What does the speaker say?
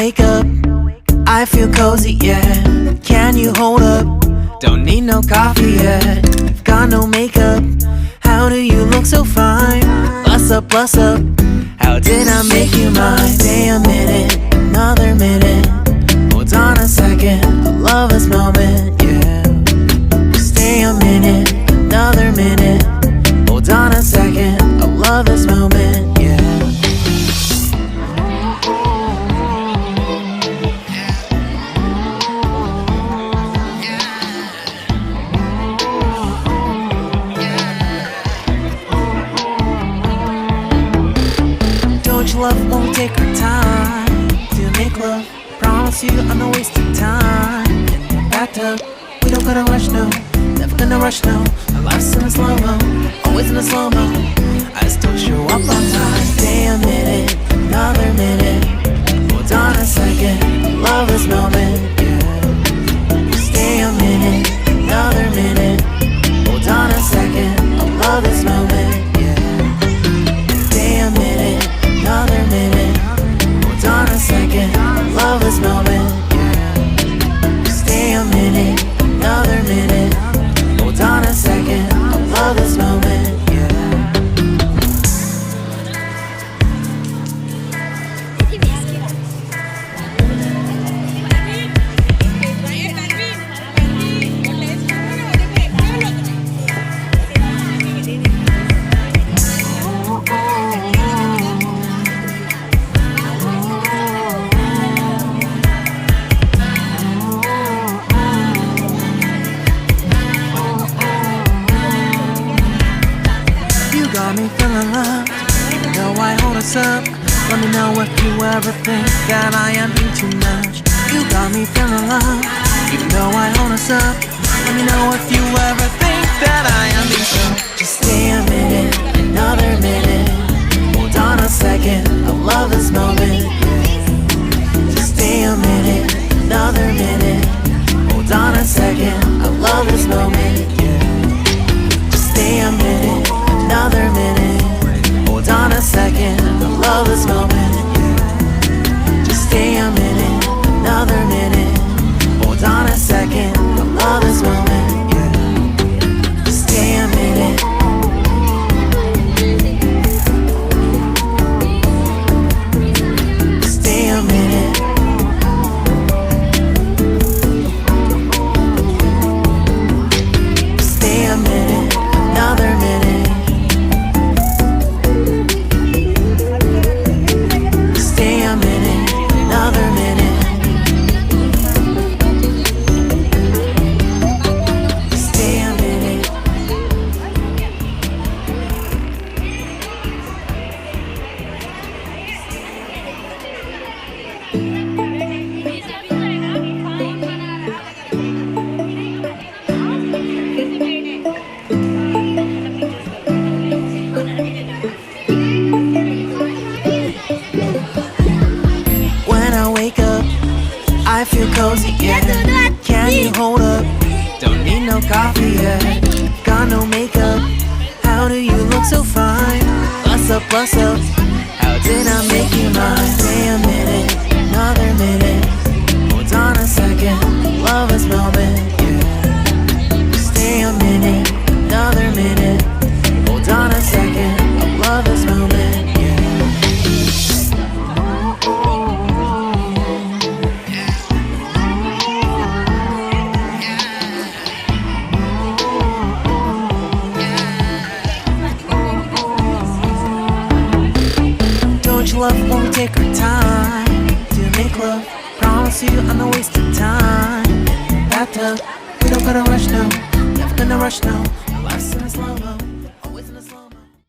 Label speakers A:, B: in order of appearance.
A: wake up, I feel cozy, yeah. Can you hold up? Don't need no coffee yet. You've got no makeup. How do you look so fine? Bust up, bust up. How did I make you mine? Stay a minute, another minute. Hold on a second, I love this moment, yeah. Stay a minute, another minute. Hold on a second, I love this moment, yeah. Don't you love when we take our time to make love? Promise you I'm not wasting time in the bathtub. We don't gotta rush, no. Never gonna rush, no. Our life's in a slow-mo, always in a slow-mo. I still show up on time. Stay a minute, another minute. Hold on a second, love this moment, yeah. Stay a minute, another minute. Hold on a second, I love this moment, yeah. Stay a minute, another minute. Hold on a second, I love this moment, yeah. Stay a minute, another minute. Hold on a second, I love this moment, yeah. Got me feeling love, you know I hold us up. Let me know if you ever think that I am being too much. You got me feeling love, you know I hold us up. Let me know if you ever think that I am being so. Just stay a minute, another minute. Hold on a second, I love this moment, yeah. Just stay a minute, another minute. Hold on a second, I love this moment, yeah. Just stay a minute, another minute. Hold on a second, I love this moment, yeah. Just stay a minute, another minute. Hold on a second, I love this moment, yeah. Just stay a minute. Stay a minute. Stay a minute, another minute. I feel cozy, yeah. Can you hold up? Don't need no coffee yet. Got no makeup. How do you look so fine? Bust up, bust up. How did I make you mine? Stay a minute, another minute. Hold on a second, love this moment, yeah. Stay a minute, another minute. Hold on a second, I love this moment, yeah. Love when we take our time to make love. Promise you I'm not wasting time in the bathtub. We don't gotta rush, no. Never gonna rush, no. Our life's in